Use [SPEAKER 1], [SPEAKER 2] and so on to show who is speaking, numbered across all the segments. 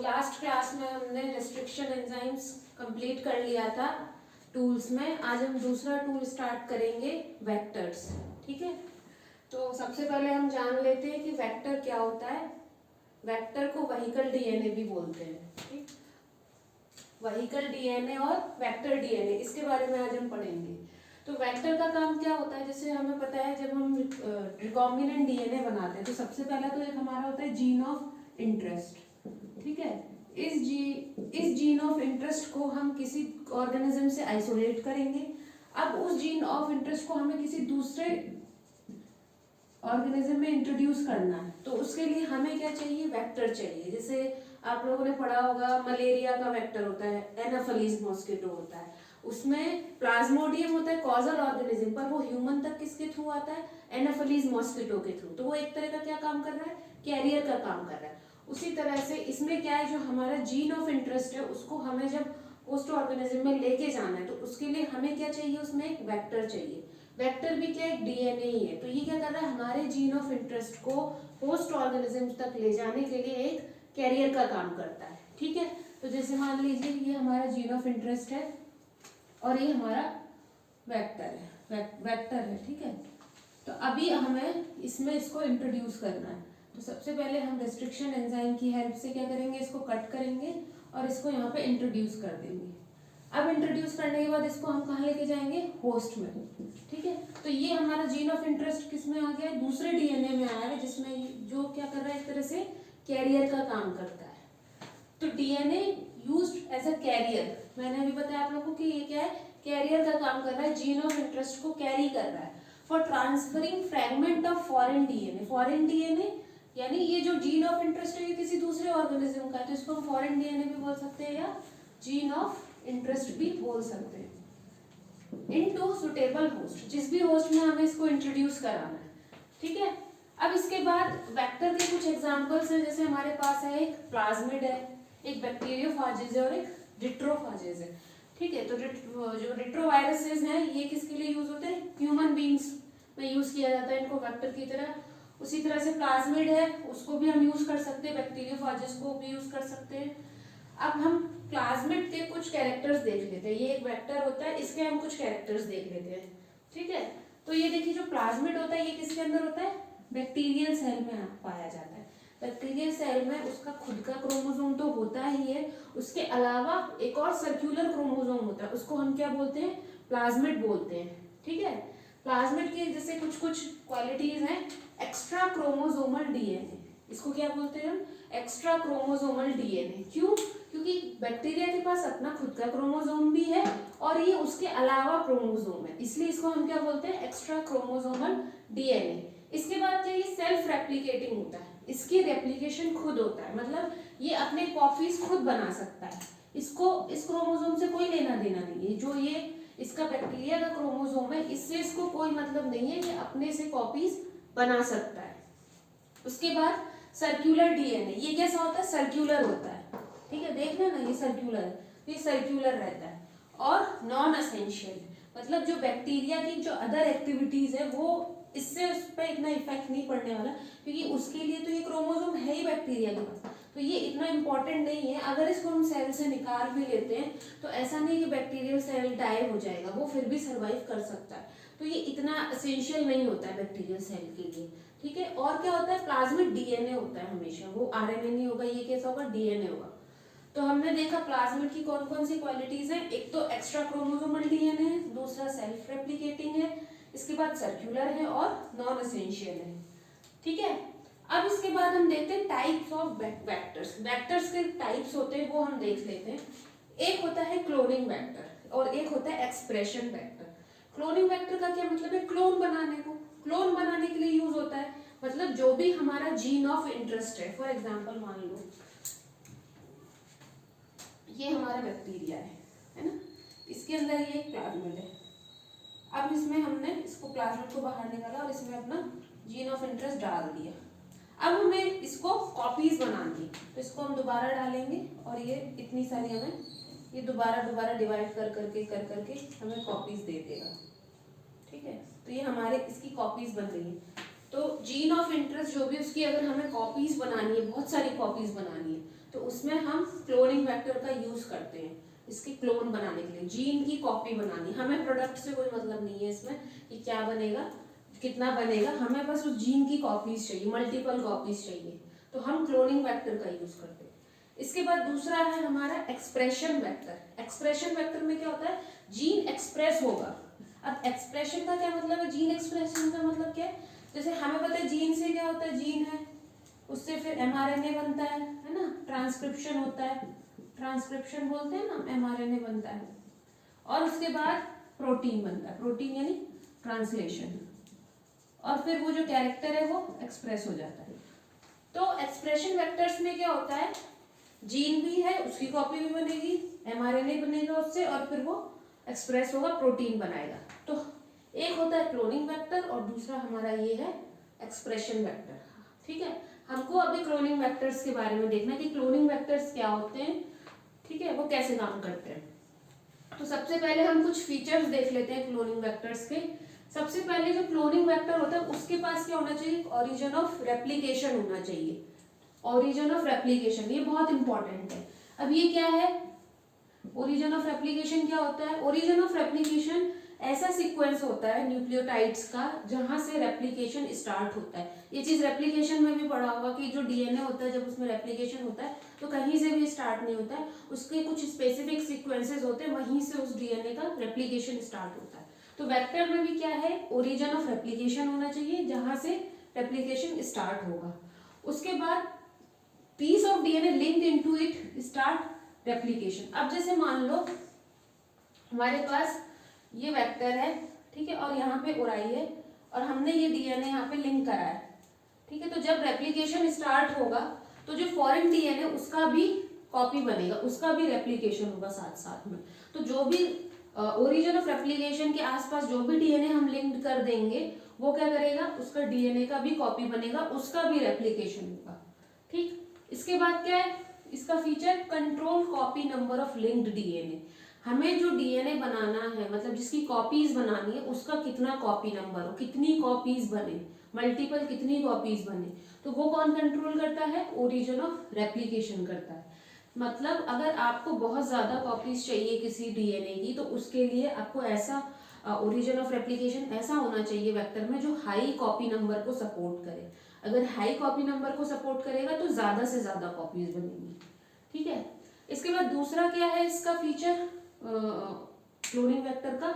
[SPEAKER 1] Last class में हमने restriction enzymes complete कर लिया था टूल्स में। आज हम दूसरा टूल स्टार्ट करेंगे, वेक्टर्स। ठीक है, तो सबसे पहले हम जान लेते हैं कि वेक्टर क्या होता है। वेक्टर को व्हीकल डीएनए भी बोलते हैं। ठीक, व्हीकल डीएनए और वेक्टर डीएनए, इसके बारे में आज हम पढ़ेंगे। तो वेक्टर का काम क्या होता है, जैसे हमें पता है जब हम रिकॉम्बिनेंट डीएनए बनाते हैं तो सबसे पहला तो एक हमारा होता है जीन ऑफ इंटरेस्ट। ठीक है, इस जीन ऑफ इंटरेस्ट को हम किसी ऑर्गेनिज्म से आइसोलेट करेंगे। अब उस जीन ऑफ इंटरेस्ट को हमें किसी दूसरे ऑर्गेनिज्म में इंट्रोड्यूस करना है, तो उसके लिए हमें क्या चाहिए, वेक्टर चाहिए। जैसे आप लोगों ने पढ़ा होगा मलेरिया का वेक्टर होता है एनाफिलीज मॉस्किटो होता है, उसमें प्लाज्मोडियम होता है कॉजल ऑर्गेनिज्म, पर वो ह्यूमन तक किसके थ्रू आता है, एनाफिलीज मॉस्किटो के थ्रू। तो वो एक तरह का क्या काम कर रहा है, कैरियर का काम कर रहा है। उसी तरह से इसमें क्या है, जो हमारा जीन ऑफ इंटरेस्ट है उसको हमें जब होस्ट ऑर्गेनिज्म में लेके जाना है तो उसके लिए हमें क्या चाहिए, उसमें एक वेक्टर चाहिए। वेक्टर भी क्या एक डीएनए ही है। तो ये क्या कर रहा है, हमारे जीन ऑफ इंटरेस्ट को होस्ट ऑर्गेनिज्म तक ले जाने के लिए एक कैरियर का काम करता है। ठीक है, तो जैसे मान लीजिए ये हमारा जीन ऑफ इंटरेस्ट है और ये हमारा वेक्टर है, वेक्टर है। ठीक है, तो अभी हमें इसमें इसको इंट्रोड्यूस करना है। तो सबसे पहले हम रेस्ट्रिक्शन एंजाइम की हेल्प से क्या करेंगे, इसको कट करेंगे और इसको यहाँ पे इंट्रोड्यूस कर देंगे। अब इंट्रोड्यूस करने के बाद इसको हम कहाँ लेके जाएंगे, होस्ट में। ठीक है, तो ये हमारा जीन ऑफ इंटरेस्ट किस में आ गया है, दूसरे डीएनए में आया है, जिसमें जो क्या कर रहा है, एक तरह से कैरियर का काम करता है। तो DNA used as a carrier, मैंने अभी बताया आप लोगों को कि ये क्या है, कैरियर का काम कर रहा है, जीन ऑफ इंटरेस्ट को कैरी कर रहा है for transferring fragment of foreign DNA. Foreign DNA यानी ये जो जीन ऑफ इंटरेस्ट है ये किसी दूसरे ऑर्गेनिज्म का है, तो इसको हम फॉरेन डीएनए भी बोल सकते हैं या जीन ऑफ इंटरेस्ट भी बोल सकते हैं। इनटू सुटेबल होस्ट, जिस भी होस्ट में हमें इसको इंट्रोड्यूस कराना है। ठीक है, अब इसके बाद वेक्टर के कुछ एग्जांपल्स हैं। जैसे हमारे पास है एक प्लाज्मिड है, एक बैक्टीरियोफाजेज है और एक रिट्रोफाजेज है। ठीक है, तो जो रिट्रोवायरसेस हैं ये किसके लिए यूज होते हैं, ह्यूमन बींग्स में यूज किया जाता है इनको वेक्टर की तरह। उसी तरह से प्लाज्मिड है, उसको भी हम यूज कर सकते हैं, बैक्टीरियोफाजेज को भी यूज कर सकते हैं। अब हम प्लाज्मिड के कुछ कैरेक्टर्स देख लेते हैं। ये एक वेक्टर होता है, इसके हम कुछ कैरेक्टर्स देख लेते हैं। ठीक है, तो ये देखिए जो प्लाज्मिड होता है ये किसके अंदर होता है, बैक्टीरियल सेल में पाया जाता है। बैक्टीरियल सेल में उसका खुद का क्रोमोसोम तो होता ही है, उसके अलावा एक और सर्कुलर क्रोमोसोम होता है, उसको हम क्या बोलते हैं, प्लाज्मिड बोलते हैं। ठीक है, प्लाज्मिड के जैसे कुछ कुछ क्वालिटीज हैं, एक्स्ट्रा क्रोमोसोमल डीएनए, इसको क्या बोलते हैं हम, एक्स्ट्रा क्रोमोसोमल डीएनए। क्यों, क्योंकि बैक्टीरिया के पास अपना खुद का क्रोमोसोम भी है और ये उसके अलावा क्रोमोसोम है, इसलिए इसको हम क्या बोलते हैं, एक्स्ट्रा क्रोमोसोमल डीएनए। इसके बाद क्या, ये सेल्फ रेप्लिकेटिंग होता है, इसकी रेप्लिकेशन खुद होता है, मतलब ये अपने कॉपीज खुद बना सकता है। इसको इस क्रोमोसोम से कोई लेना देना नहीं है, जो ये इसका बैक्टीरिया का क्रोमोसोम है इससे इसको कोई मतलब नहीं है, ये अपने से कॉपीज बना सकता है। उसके बाद सर्कुलर डीएनए, ये कैसा होता है, सर्कुलर होता है। ठीक है, देख लेना ये सर्कुलर है, ये सर्कुलर रहता है। और नॉन एसेंशियल, मतलब जो बैक्टीरिया की जो अदर एक्टिविटीज है वो इससे उस पर इतना इफेक्ट नहीं पड़ने वाला, क्योंकि उसके लिए तो ये क्रोमोसोम है ही बैक्टीरिया के पास, तो ये इतना इंपॉर्टेंट नहीं है। अगर इसको हम सेल से निकाल भी लेते हैं तो ऐसा नहीं कि बैक्टीरियल सेल डाई हो जाएगा, वो फिर भी सर्वाइव कर सकता है। तो ये इतना एसेंशियल नहीं होता है बैक्टीरियल सेल के लिए। ठीक है, और क्या होता है, प्लाज्मिड डीएनए होता है हमेशा, वो आरएनए नहीं होगा, ये कैसा होगा, डीएनए होगा। तो हमने देखा प्लाज्मिड की कौन कौन सी क्वालिटीज हैं, एक तो एक्स्ट्रा क्रोमोसोमल डीएनए है, दूसरा सेल्फ रेप्लिकेटिंग है, इसके बाद सर्कुलर है और नॉन एसेंशियल है। ठीक है, अब इसके बाद हम देखते हैं टाइप्स ऑफ वेक्टर्स। वेक्टर्स के टाइप्स होते हैं वो हम देख लेते हैं। एक होता है क्लोनिंग वेक्टर और एक होता है एक्सप्रेशन वेक्टर। क्लोनिंग वेक्टर का क्या मतलब है, क्लोन बनाने को, क्लोन बनाने के लिए यूज होता है, मतलब जो भी हमारा जीन ऑफ इंटरेस्ट है, फॉर एग्जाम्पल मान लो ये हमारा बैक्टीरिया है ना, इसके अंदर ये एक प्लाज्मिड है। अब इसमें हमने इसको प्लाज्मिड को बाहर निकाला और इसमें अपना जीन ऑफ इंटरेस्ट डाल दिया। अब हमें इसको कॉपीज बनानी है, तो इसको हम दोबारा डालेंगे और ये इतनी सारी हमें ये दोबारा डिवाइड कर करके हमें कॉपीज दे देगा। ठीक है, तो ये हमारे इसकी कॉपीज बन रही है। तो जीन ऑफ इंटरेस्ट जो भी उसकी अगर हमें कॉपीज बनानी है, बहुत सारी कॉपीज बनानी है, तो उसमें हम क्लोनिंग वेक्टर का यूज करते हैं इसके क्लोन बनाने के लिए। जीन की कॉपी बनानी, हमें प्रोडक्ट से कोई मतलब नहीं है इसमें कि क्या बनेगा, कितना बनेगा, हमें बस उस जीन की कॉपीज चाहिए, मल्टीपल कॉपीज चाहिए, तो हम क्लोनिंग वेक्टर का यूज करते हैं। इसके बाद दूसरा है हमारा एक्सप्रेशन वेक्टर। एक्सप्रेशन वेक्टर में क्या होता है, जीन एक्सप्रेस होगा। अब एक्सप्रेशन का क्या मतलब है, जीन एक्सप्रेशन का मतलब क्या है, जैसे हमें पता है जीन से क्या होता है, जीन है उससे फिर एमआरएनए बनता है ना, ट्रांसक्रिप्शन होता है, ट्रांसक्रिप्शन बोलते हैं ना, एमआरएनए बनता है, और उसके बाद प्रोटीन बनता है, प्रोटीन यानी ट्रांसलेशन, और फिर वो जो कैरेक्टर है वो एक्सप्रेस हो जाता है। तो एक्सप्रेशन वेक्टर्स में क्या होता है, जीन भी है उसकी कॉपी भी बनेगी, एमआरएनए बनेगा उससे, और फिर वो एक्सप्रेस होगा, प्रोटीन बनाएगा। तो एक होता है क्लोनिंग वेक्टर और दूसरा हमारा ये है एक्सप्रेशन वेक्टर। ठीक है, हमको अभी क्लोनिंग वेक्टर्स के बारे में देखना है कि क्लोनिंग वेक्टर्स क्या होते हैं, ठीक है, वो कैसे काम करते हैं। तो सबसे पहले हम कुछ फीचर्स देख लेते हैं क्लोनिंग वेक्टर्स के। सबसे पहले जो क्लोनिंग वेक्टर होता है उसके पास क्या होना चाहिए, ओरिजिन ऑफ रेप्लिकेशन होना चाहिए। ओरिजिन ऑफ रेप्लिकेशन ये बहुत इंपॉर्टेंट है। अब ये क्या है, ओरिजिन ऑफ रेप्लिकेशन क्या होता है, ओरिजिन ऑफ रेप्लिकेशन ऐसा सीक्वेंस होता है न्यूक्लियोटाइड्स का जहां से रेप्लिकेशन स्टार्ट होता है। ये चीज रेप्लिकेशन में भी पढ़ा होगा कि जो डीएनए होता है जब उसमें रेप्लिकेशन होता है तो कहीं से भी स्टार्ट नहीं होता है, उसके कुछ स्पेसिफिक सीक्वेंसेस होते हैं, वहीं से उस डीएनए का रेप्लिकेशन स्टार्ट होता है। तो वेक्टर में भी क्या है, ओरिजिन ऑफ रेप्लिकेशन होना चाहिए जहां से रेप्लिकेशन स्टार्ट होगा। उसके बाद piece of DNA linked into it start replication. अब जैसे मान लो हमारे पास ये वेक्टर है, ठीक है, और यहाँ पे ओराई है और हमने ये डीएनए यहाँ पे लिंक करा है, ठीक है, तो जब रेप्लिकेशन स्टार्ट होगा तो जो फॉरेन डीएनए उसका भी कॉपी बनेगा, उसका भी रेप्लिकेशन होगा साथ साथ में। तो जो भी ओरिजिन ऑफ रेप्लिकेशन के आसपास जो भी डीएनए हम लिंक कर देंगे वो क्या करेगा, उसका डीएनए का भी कॉपी बनेगा, उसका भी रेप्लिकेशन होगा। ठीक, इसके बाद क्या है इसका feature, control copy number of linked DNA. हमें जो डीएनए बनाना है, मतलब जिसकी कॉपीज बनानी है, उसका कितना कॉपी नंबर हो, कितनी कॉपीज बने, मल्टीपल कितनी कॉपीज बने, तो वो कौन कंट्रोल करता है, ओरिजिन ऑफ रेप्लिकेशन करता है। मतलब अगर आपको बहुत ज्यादा कॉपीज चाहिए किसी डीएनए की तो उसके लिए आपको ऐसा ओरिजिन ऑफ रेप्लिकेशन ऐसा होना चाहिए वेक्टर में जो हाई कॉपी नंबर को सपोर्ट करे। अगर हाई कॉपी नंबर को सपोर्ट करेगा तो ज्यादा से ज्यादा कॉपीज बनेंगी। ठीक है, इसके बाद दूसरा क्या है इसका फीचर क्लोनिंग वेक्टर का,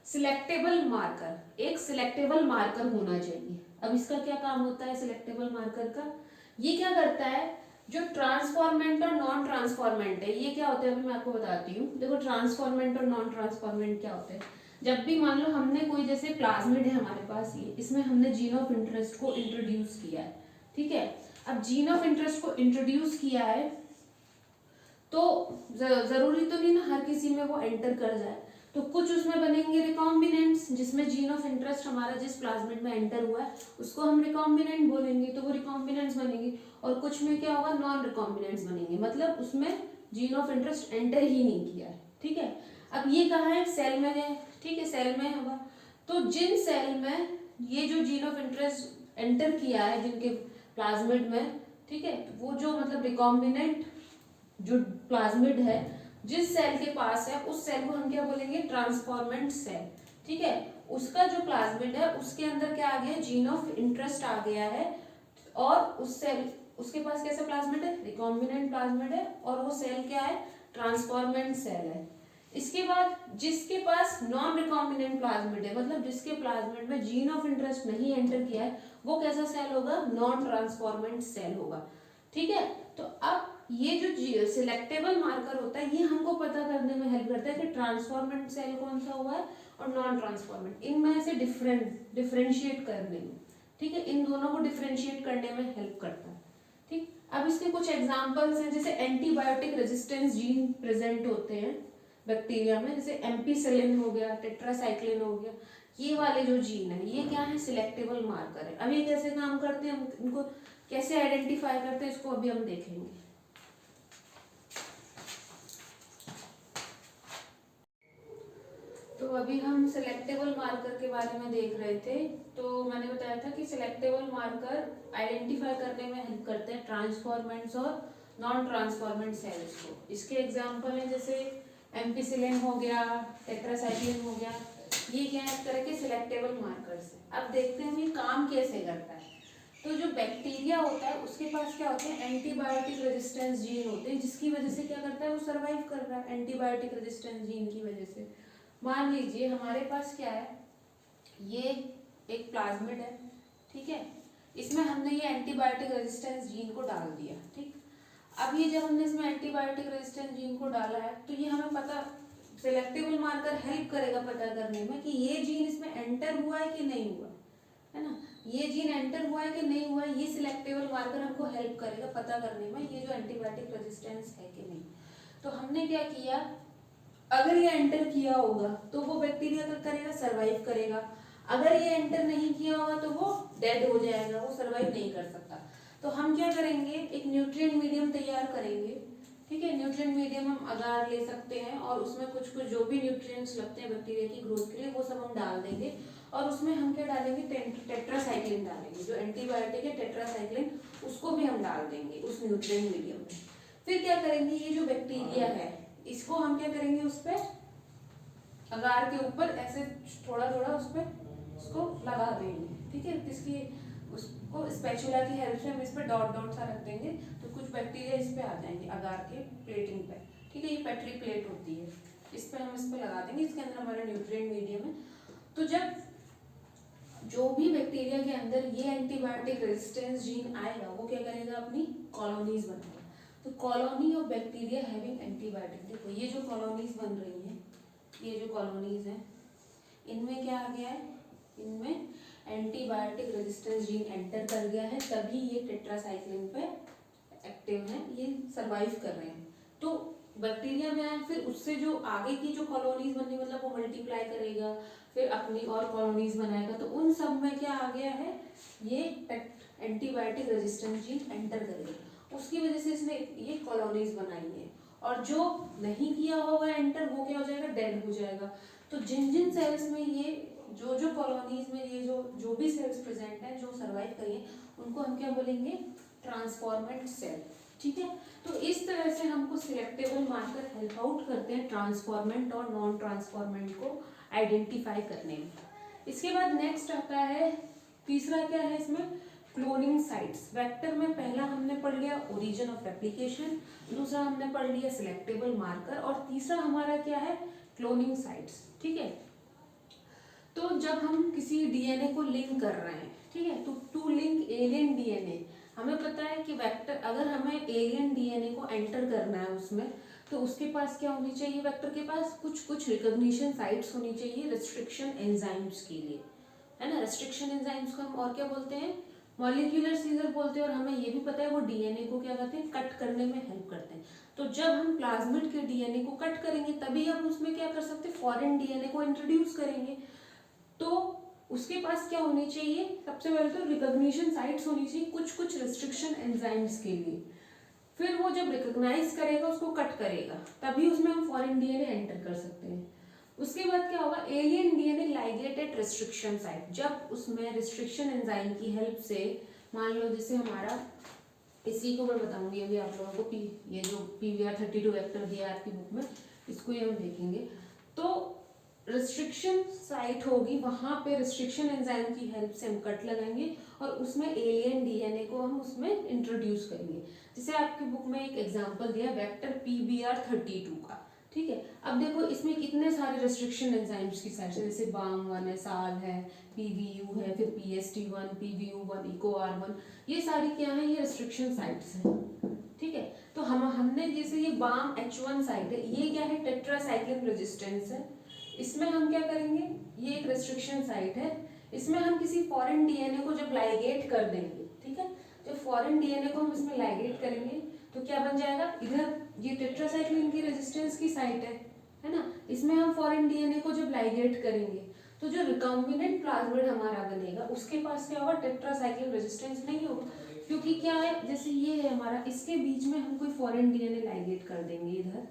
[SPEAKER 1] सिलेक्टेबल मार्कर। एक सिलेक्टेबल मार्कर होना चाहिए। अब इसका क्या काम होता है सिलेक्टेबल मार्कर का, ये क्या करता है, जो ट्रांसफॉर्मेंट और नॉन ट्रांसफॉर्मेंट है, ये क्या होता है अभी मैं आपको बताती हूँ। देखो ट्रांसफॉर्मेंट और नॉन ट्रांसफॉर्मेंट क्या होते हैं, जब भी मान लो हमने कोई जैसे प्लाज्मिड है हमारे पास, ये इसमें हमने जीन ऑफ इंटरेस्ट को इंट्रोड्यूस किया है, ठीक है। अब जीन ऑफ इंटरेस्ट को इंट्रोड्यूस किया है तो जरूरी तो नहीं ना हर किसी में वो एंटर कर जाए, तो कुछ उसमें बनेंगे रिकॉम्बिनेंट्स, जिसमें जीन ऑफ इंटरेस्ट हमारा जिस प्लाज्मिड में एंटर हुआ है उसको हम रिकॉम्बिनेंट बोलेंगे, तो वो रिकॉम्बिनेंट्स बनेंगे। और कुछ में क्या होगा, नॉन रिकॉम्बिनेंट्स बनेंगे, मतलब उसमें जीन ऑफ इंटरेस्ट एंटर ही नहीं किया है, ठीक है। अब ये कहाँ है, सेल में है, ठीक है, सेल में होगा। तो जिन सेल में ये जो जीन ऑफ इंटरेस्ट एंटर किया है जिनके प्लाज्मिड में, ठीक है, वो जो मतलब रिकॉम्बिनेंट जो प्लाज्मिड है जिस सेल के पास है उस सेल को हम क्या बोलेंगे, ट्रांसफॉर्मेंट सेल, ठीक है। उसका जो प्लाज्मिड है उसके अंदर क्या आ गया, जीन ऑफ इंटरेस्ट आ गया है, और उस सेल उसके पास कैसा प्लाज्मिड है, रिकॉम्बिनेंट प्लाज्मिड है, और वो सेल क्या है, ट्रांसफॉर्मेंट सेल है। इसके बाद जिसके पास नॉन रिकॉम्बिनेंट प्लाज्मिड है, मतलब जिसके प्लाज्मिड में जीन ऑफ इंटरेस्ट नहीं एंटर किया है, वो कैसा सेल होगा, नॉन ट्रांसफॉर्मेंट सेल होगा, ठीक है। तो अब ये जो सिलेक्टेबल मार्कर होता है ये हमको पता करने में हेल्प करता है कि ट्रांसफॉर्मेंट सेल कौन सा हुआ है और नॉन ट्रांसफॉर्मेंट, इनमें से डिफरेंशिएट करने में, ठीक है, इन दोनों को डिफरेंशिएट करने में हेल्प करता है, ठीक। अब इसके कुछ एग्जांपल्स हैं, जैसे एंटीबायोटिक रेजिस्टेंस जीन प्रेजेंट होते हैं बैक्टीरिया में, जैसे एम्पीसिलिन हो गया, टेट्रासाइक्लिन हो गया, ये वाले जो जीन है ये क्या है, सिलेक्टेबल मार्कर है। अब ये कैसे काम करते हैं, हम इनको कैसे आइडेंटिफाई करते हैं, इसको अभी हम देखेंगे। तो तो अभी हम सिलेक्टेबल मार्कर के बारे में देख रहे थे। तो मैंने बताया था कि सिलेक्टेबल मार्कर आइडेंटिफाई करने में हेल्प करते हैं ट्रांसफॉर्मेंट्स और नॉन ट्रांसफॉर्मेंट सेल्स को। इसके एग्जांपल हैं जैसे एम्पिसिलिन हो गया, टेट्रासाइक्लिन हो गया, ये क्या है एक तरह के सिलेक्टेबल मार्कर्स हैं। अब देखते हैं ये काम कैसे करता है। तो जो बैक्टीरिया होता है उसके पास क्या होते हैं, एंटीबायोटिक रेजिस्टेंस जीन होते हैं, जिसकी वजह से क्या करता है वो सर्वाइव कर रहा है एंटीबायोटिक रेजिस्टेंस जीन की वजह से। मान लीजिए हमारे पास क्या है, ये एक प्लाज्मिड है, ठीक है, इसमें हमने ये एंटीबायोटिक रेजिस्टेंस जीन को डाल दिया, ठीक। अब ये जब हमने इसमें एंटीबायोटिक रेजिस्टेंस जीन को डाला है तो ये हमें पता, सिलेक्टेबल मार्कर हेल्प करेगा पता करने में कि ये जीन इसमें एंटर हुआ है कि नहीं हुआ है ना, ये जीन एंटर हुआ है कि नहीं हुआ है, ये सिलेक्टेबल मार्कर हमको हेल्प करेगा पता करने में ये जो एंटीबायोटिक रेजिस्टेंस है कि नहीं। तो हमने क्या किया, अगर ये एंटर किया होगा तो वो बैक्टीरिया क्या करेगा, सर्वाइव करेगा। अगर ये एंटर नहीं किया होगा तो वो डेड हो जाएगा, वो सर्वाइव नहीं कर सकता। तो हम क्या करेंगे, एक न्यूट्रिएंट मीडियम तैयार करेंगे, ठीक है। न्यूट्रिएंट मीडियम हम अगार ले सकते हैं और उसमें कुछ कुछ जो भी न्यूट्रिएंट्स लगते हैं बैक्टीरिया की ग्रोथ के लिए वो सब हम डाल देंगे। और उसमें हम क्या डालेंगे, टेट्रासाइक्लिन डालेंगे, जो एंटीबायोटिक है टेट्रासाइक्लिन, उसको भी हम डाल देंगे उस न्यूट्रिएंट मीडियम में। फिर क्या करेंगे, ये जो बैक्टीरिया है इसको हम क्या करेंगे, उस पर अगार के ऊपर ऐसे थोड़ा थोड़ा उस पर उसको लगा देंगे, ठीक है। इसकी उसको स्पैचुला की हेल्प से हम इस पर डॉट डॉट सा रख देंगे तो कुछ बैक्टीरिया इस पे आ जाएंगे अगार के प्लेटिंग पे, ठीक है। ये पेट्री प्लेट होती है, इस पे हम इस पे लगा देंगे, इसके अंदर हमारा न्यूट्रिएंट मीडियम है। तो जब जो भी बैक्टीरिया के अंदर ये एंटीबायोटिक रेजिस्टेंस जीन आएगा वो क्या करेगा, अपनी कॉलोनीज बनाएगा। तो colony of bacteria having antibiotic, देखो ये जो कॉलोनीज बन रही हैं, ये जो कॉलोनीज हैं इनमें क्या आ गया है, इनमें एंटीबायोटिक रेजिस्टेंस जीन एंटर कर गया है, तभी ये टेट्रासाइक्लिन पे एक्टिव हैं, ये सर्वाइव कर रहे हैं। तो बैक्टीरिया में आए, फिर उससे जो आगे की जो कॉलोनीज बननी, मतलब वो मल्टीप्लाई करेगा, फिर अपनी और कॉलोनीज बनाएगा, तो उन सब में क्या आ गया है, ये एंटीबायोटिक रेजिस्टेंस जीन एंटर करेगा, उसकी वजह से इसने ये कॉलोनीज बनाई है। और जो नहीं किया होगा एंटर, वो क्या हो जाएगा, डेड हो जाएगा। तो जिन जिन सेल्स में ये जो जो कॉलोनीज में ये जो भी सेल्स प्रेजेंट हैं जो सर्वाइव करें, उनको हम क्या बोलेंगे, ट्रांसफॉर्मेंट सेल, ठीक है। तो इस तरह से हमको सिलेक्टेबल मार्कर हेल्प आउट करते हैं ट्रांसफॉर्मेंट और नॉन ट्रांसफॉर्मेंट को आइडेंटिफाई करने में। इसके बाद नेक्स्ट आता है, तीसरा क्या है इसमें, क्लोनिंग साइट्स। वेक्टर में पहला हमने पढ़ लिया ओरिजिन ऑफ रेप्लिकेशन, दूसरा हमने पढ़ लिया सिलेक्टेबल मार्कर, और तीसरा हमारा क्या है, क्लोनिंग साइट्स, ठीक है। तो जब हम किसी डीएनए को लिंक कर रहे हैं, ठीक है, तो टू लिंक एलियन डीएनए, हमें पता है कि वेक्टर, अगर हमें एलियन डीएनए को एंटर करना है उसमें, तो उसके पास क्या होनी चाहिए, वेक्टर के पास कुछ कुछ रिकॉग्निशन साइट्स होनी चाहिए रिस्ट्रिक्शन एंजाइम्स के लिए, है ना। रिस्ट्रिक्शन एंजाइम्स को हम और क्या बोलते हैं, मॉलिक्यूलर सीजर बोलते हैं। और हमें ये भी पता है वो डीएनए को क्या करते हैं, कट करने में हेल्प करते हैं। तो जब हम प्लाज्मिड के डीएनए को कट करेंगे तभी हम उसमें क्या कर सकते हैं, फॉरेन डीएनए को इंट्रोड्यूस करेंगे। तो उसके पास क्या होनी चाहिए, सबसे पहले तो रिकॉग्निशन साइट्स होनी चाहिए कुछ कुछ रिस्ट्रिक्शन एंजाइम्स के लिए। फिर वो जब रिकॉग्नाइज करेगा, उसको कट करेगा, तभी उसमें हम फॉरेन डीएनए एंटर कर सकते हैं। उसके बाद क्या होगा, alien DNA ligated restriction site, जब उसमें रिस्ट्रिक्शन एंजाइम की हेल्प से, मान लो जैसे हमारा, इसी को मैं बताऊंगी अभी आप लोगों को, ये जो PVR32 वेक्टर दिया है आपकी बुक में, इसको ही हम देखेंगे। तो रिस्ट्रिक्शन साइट होगी, वहां पे रिस्ट्रिक्शन एंजाइम की हेल्प से हम कट लगाएंगे और उसमें एलियन डीएनए को हम उसमें इंट्रोड्यूस करेंगे। जैसे आपकी बुक में एक एग्जांपल दिया वेक्टर PVR32 का, ठीक है। अब देखो इसमें कितने सारे रिस्ट्रिक्शन एंजाइम्स की साइट्स है, जैसे BAM1 है, SAL है, PVU है, फिर PST1, PVU1, EcoR1, ये सारी क्या है, ये रिस्ट्रिक्शन साइट्स हैं, ठीक है। तो हमने जैसे ये BAM-H1 साइट है, ये क्या है, टेट्रासाइक्लिन रेजिस्टेंस है, इसमें हम क्या करेंगे, ये एक रिस्ट्रिक्शन साइट है, इसमें हम किसी फॉरेन डीएनए को जब लाइगेट कर देंगे, ठीक है, जब फॉरेन डीएनए को हम इसमें लाइगेट करेंगे तो क्या बन जाएगा, इधर ये टेट्रासाइक्लिन की रेजिस्टेंस की साइट है ना, इसमें हम फॉरेन डीएनए को जब लाइगेट करेंगे तो जो रिकॉम्बिनेंट प्लाज्मिड हमारा बनेगा उसके पास क्या होगा, टेट्रासाइक्लिन रेजिस्टेंस नहीं होगा, क्योंकि क्या है, जैसे ये है हमारा, इसके बीच में हम कोई फॉरेन डीएनए लाइगेट कर देंगे इधर,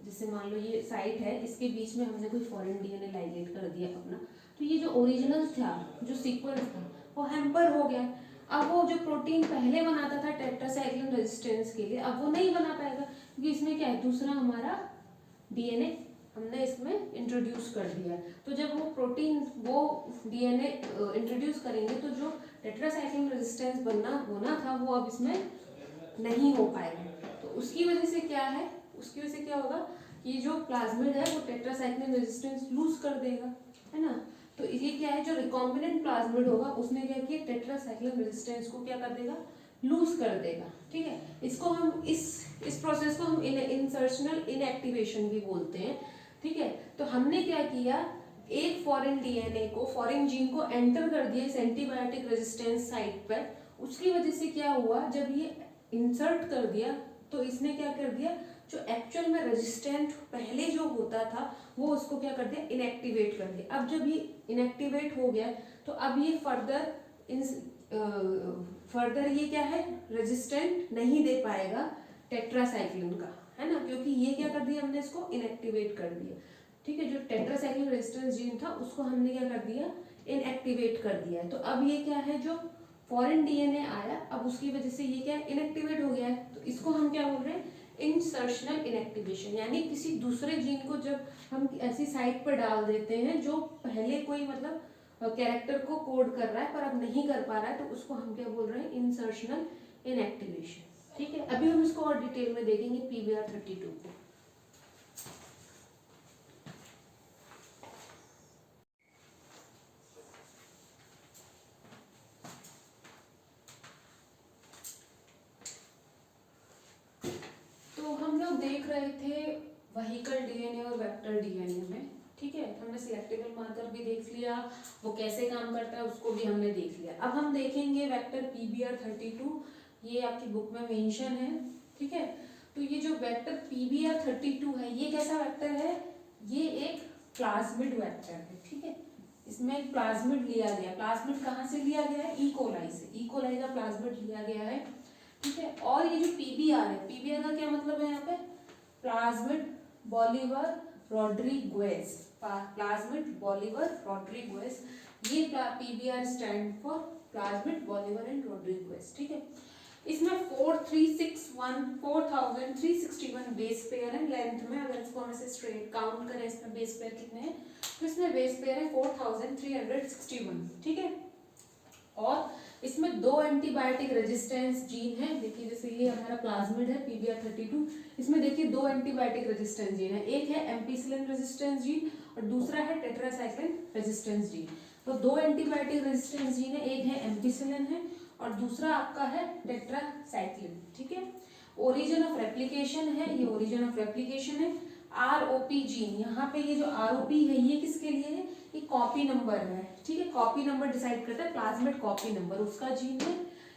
[SPEAKER 1] जैसे मान लो ये साइट है, इसके बीच में हमने कोई फॉरेन डीएनए लाइगेट कर दिया अपना, तो ये जो ओरिजिनल था, जो सीक्वेंस था, वो हैम्पर हो गया। अब वो जो प्रोटीन पहले बनाता था टेट्रासाइक्लिन रेजिस्टेंस के लिए, अब वो नहीं बना पाएगा, क्योंकि इसमें क्या है, दूसरा हमारा डीएनए हमने इसमें इंट्रोड्यूस कर दिया है। तो जब वो प्रोटीन वो डीएनए इंट्रोड्यूस करेंगे, तो जो टेट्रासाइक्लिन रेजिस्टेंस बनना होना था वो अब इसमें नहीं हो पाएगा। तो उसकी वजह से क्या है, उसकी वजह से क्या होगा, ये जो प्लाज्मिड है वो टेट्रासाइक्लिन रेजिस्टेंस लूज कर देगा, है ना। तो ये क्या है, जो रिकॉम्बिनेंट प्लाज्मिड होगा उसने क्या किया, टेट्रासाइक्लिन रेजिस्टेंस को क्या कर देगा, लूज कर देगा। ठीक है, इसको हम इस प्रोसेस को हम इंसर्शनल इनएक्टिवेशन भी बोलते हैं। ठीक है, तो हमने क्या किया, एक फॉरेन डीएनए को, फॉरेन जीन को एंटर कर दिया इस एंटीबायोटिक रेजिस्टेंस साइट पर। उसकी वजह से क्या हुआ, जब ये इंसर्ट कर दिया तो इसने क्या कर दिया, जो एक्चुअल में रेजिस्टेंट पहले जो होता था वो उसको क्या कर दिया, इनएक्टिवेट कर दिया। अब जब ये इनएक्टिवेट हो गया तो अब ये फर्दर ये क्या है, रेजिस्टेंट नहीं दे पाएगा टेट्रासाइक्लिन का, है ना, क्योंकि ये क्या कर दिया, हमने इसको इनएक्टिवेट कर दिया। ठीक है, जो टेट्रासाइक्लिन रेजिस्टेंस जीन था उसको हमने क्या कर दिया, इनएक्टिवेट कर दिया है। तो अब ये क्या है, जो फॉरेन डीएनए आया, अब उसकी वजह से ये क्या है, इनएक्टिवेट हो गया है। तो इसको हम क्या बोल रहे हैं, इंसर्शनल इनएक्टिवेशन, यानी किसी दूसरे जीन को जब हम ऐसी साइट पर डाल देते हैं जो पहले कोई मतलब कैरेक्टर को कोड कर रहा है पर अब नहीं कर पा रहा है, तो उसको हम क्या बोल रहे हैं, इंसर्शनल इनएक्टिवेशन। ठीक है, अभी हम इसको और डिटेल में देखेंगे PBR32 को। तो हम लोग देख रहे थे व्हीकल डीएनए और वेक्टर डीएनए में। ठीक है, हमने सिलेक्टेबल मार्कर भी देख लिया, वो कैसे काम करता है उसको भी हमने देख लिया। अब हम देखेंगे वेक्टर PBR32, ये आपकी बुक में मेंशन है। ठीक है, तो ये जो वेक्टर PBR32 है, ये कैसा वेक्टर है, ये एक प्लाज्मिड वेक्टर है। ठीक है, इसमें एक प्लाज्मिड लिया गया, प्लाज्मिड कहाँ से लिया गया है, इकोलाई से, इकोलाई का प्लाज्मिड लिया गया है। ठीक है, और ये जो PBR है, PBR का क्या मतलब है यहाँ पे, प्लाज्मिड बॉलिवर रोड्रिगुएज, प्लाज्मिड बॉलिवर रोड्रिगुएज, ये PBR stand for plasmid Bolivar and Rodriguez. ठीक है, इसमें 4361 बेस पेयर है लेंथ में। अगर इसको हम ऐसे स्ट्रेट काउंट करें, इसमें बेस पेयर कितने हैं, तो इसमें बेस पेयर है 4361। ठीक है, और इसमें दो एंटीबायोटिक रेजिस्टेंस जीन है। देखिए, जैसे ये हमारा प्लाज्मिड है PBR32, इसमें देखिए दो एंटीबायोटिक रेजिस्टेंस जीन है, एक है एम्पिसिलिन रेजिस्टेंस जीन और दूसरा है टेट्रासाइक्लिन रेजिस्टेंस जीन। तो दो एंटीबायोटिक रेजिस्टेंस जीन है, एक है एम्पिसिलिन है और दूसरा आपका है टेट्रासाइक्लिन। ठीक है, ओरिजिन ऑफ रेप्लिकेशन है, ये ओरिजिन ऑफ रेप्लिकेशन है। ROP जीन, यहाँ पे ये जो ROP है ये किसके लिए है, ये कॉपी नंबर है। ठीक है, कॉपी नंबर डिसाइड करता है, प्लाज्मिड कॉपी नंबर उसका जीन है।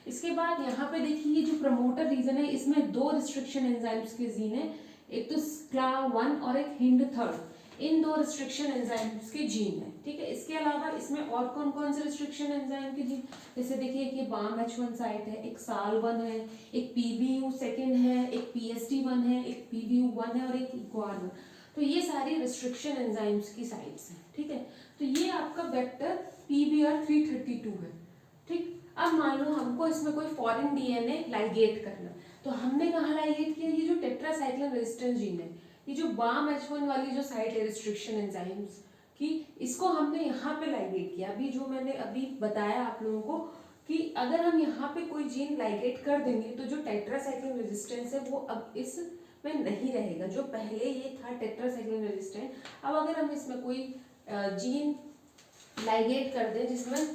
[SPEAKER 1] इसके बाद यहाँ पे देखिए, ये जो प्रमोटर रीजन है, इसमें दो रिस्ट्रिक्शन एंजाइम्स के जीन है, एक तो SCLA1 और एक HIND3, इन दो रिस्ट्रिक्शन एंजाइम्स के जीन है। ठीक है, इसके अलावा इसमें और कौन कौन से रिस्ट्रिक्शन एंजाइम के जीन, जैसे देखिए एक ये BAM-H1 साइट है, एक SAL1 है, एक PBU2 है, एक PST1 है, एक PBU1 है और एक EQUAR1। तो ये सारी रिस्ट्रिक्शन एंजाइम्स की साइट्स हैं। ठीक है, तो ये आपका वेक्टर PBR332 है। ठीक, अब मान लो हमको इसमें कोई फॉरेन डीएनए लाइगेट करना, तो हमने कहाँ लाइगेट किया, ये जो टेट्रासाइक्लिन रेजिस्टेंस जीन है, ये जो BAM-H1 वाली जो साइट है रिस्ट्रिक्शन एंजाइम्स की, इसको हमने यहाँ पे लाइगेट किया। अभी जो मैंने अभी बताया आप लोगों को कि अगर हम यहाँ पे कोई जीन लाइगेट कर देंगे तो जो टेट्रासाइक्लिन रेजिस्टेंस है वो अब इस में नहीं रहेगा, जो पहले ये था टेट्रासाइक्लिन रेजिस्टेंट। अब अगर हम इसमें कोई जीन लाइगेट कर दें, जिसमें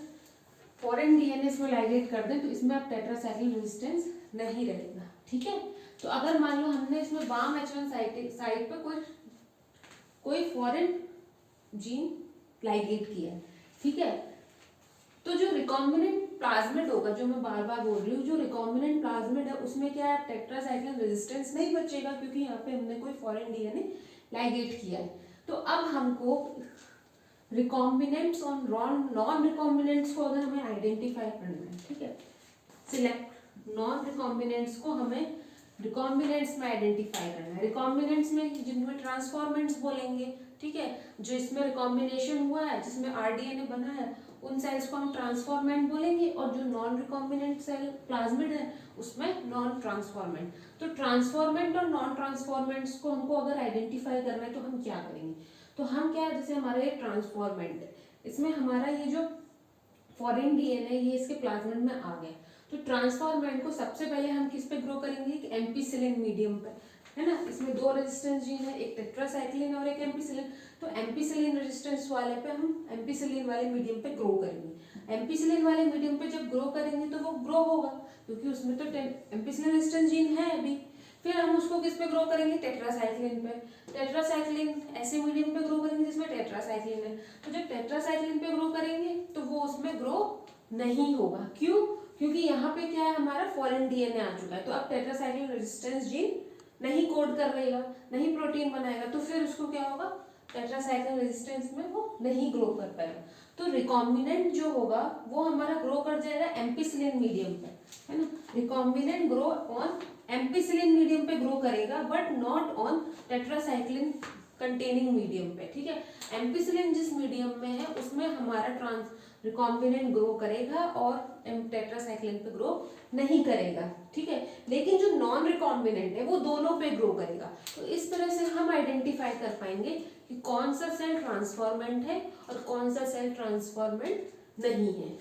[SPEAKER 1] फॉरेन डीएनए इसमें लाइगेट कर दें, तो इसमें अब टेट्रासाइक्लिन रेजिस्टेंस नहीं रहेगा। ठीक है, तो अगर मान लो हमने इसमें BAM-H1 साइट पर कोई फॉरेन जीन लाइगेट किया है, ठीक है, तो जो रिकॉम्बिनेंट प्लाज्मिड होगा, जो मैं बार बार बोल रही हूँ, जो रिकॉम्बिनेंट प्लाज्मिड है उसमें क्या है, टेट्रासाइक्लिन रेजिस्टेंस नहीं बचेगा, क्योंकि यहाँ पे हमने कोई फॉरेन डीएनए लाइगेट किया है। तो अब हमको रिकॉम्बिनेंट्स और नॉन रिकॉम्बिनेंट्स को अगर हमें आइडेंटिफाई करना है, ठीक है, सिलेक्ट नॉन रिकॉम्बिनेंट्स को हमें रिकॉम्बिनेंट्स में आइडेंटिफाई करना है। रिकॉम्बिनेंट्स में जिनमें ट्रांसफॉर्मेंट्स बोलेंगे, ठीक है, जो इसमें रिकॉम्बिनेशन हुआ है, जिसमें आरडीएनए बना है, उन सेल्स को हम ट्रांसफॉर्मेंट बोलेंगे, और जो नॉन रिकॉम्बिनेंट सेल प्लाज्मिड है उसमें नॉन ट्रांसफॉर्मेंट। तो ट्रांसफॉर्मेंट और नॉन ट्रांसफॉर्मेंट्स को हमको अगर आइडेंटिफाई करना है तो हम क्या करेंगे, तो हम क्या, जैसे हमारा ये ट्रांसफॉर्मेंट है, इसमें हमारा ये जो फॉरेन डीएनए ये इसके प्लाज्मिड में आ गया, तो ट्रांसफॉर्मेंट को सबसे पहले हम किस पे ग्रो करेंगे, एक एम्पीसिलिन मीडियम पे, है ना। इसमें दो रेजिस्टेंस जीन है, एक टेट्रासाइक्लिन और एक एम्पीसिलिन। तो एम्पीसिलिन रेजिस्टेंस वाले पे हम एम्पीसिलिन वाले मीडियम पे ग्रो करेंगे। एम्पीसिलिन वाले मीडियम पे जब ग्रो करेंगे तो वो ग्रो होगा, क्योंकि उसमें तो एम्पीसिलिन रेजिस्टेंस जीन है अभी। फिर हम उसको किस पे ग्रो करेंगे, टेट्रासाइक्लिन पे। टेट्रासाइक्लिन ऐसे मीडियम पे ग्रो करेंगे जिसमें टेट्रासाइक्लिन है। तो जब टेट्रासाइक्लिन पे ग्रो करेंगे तो वो उसमें ग्रो नहीं होगा। क्यों? क्योंकि यहाँ पे क्या है, हमारा फॉरेन डीएनए आ चुका है, तो अब टेट्रासाइक्लिन रेजिस्टेंस जीन नहीं कोड कर रहेगा, नहीं प्रोटीन बनाएगा, तो फिर उसको क्या होगा, टेट्रासाइक्लिन रेजिस्टेंस में वो नहीं ग्रो कर पाएगा। तो रिकॉम्बिनेंट जो होगा वो हमारा ग्रो कर जाएगा एम्पीसिलिन मीडियम पे, है ना। Recombinant grow on ampicillin medium पे ग्रो करेगा, but not on tetracycline containing medium पे, ठीक है। एम्पीसिलिन जिस मीडियम में है उसमें हमारा रिकॉम्बिनेंट ग्रो करेगा और टेट्रासाइक्लिन पे ग्रो नहीं करेगा, ठीक है। लेकिन जो नॉन रिकॉम्बिनेंट है वो दोनों पे ग्रो करेगा। तो इस तरह से हम आइडेंटिफाई कर पाएंगे कि कौन सा सेल ट्रांसफॉर्मेंट है और कौन सा सेल ट्रांसफॉर्मेंट नहीं है।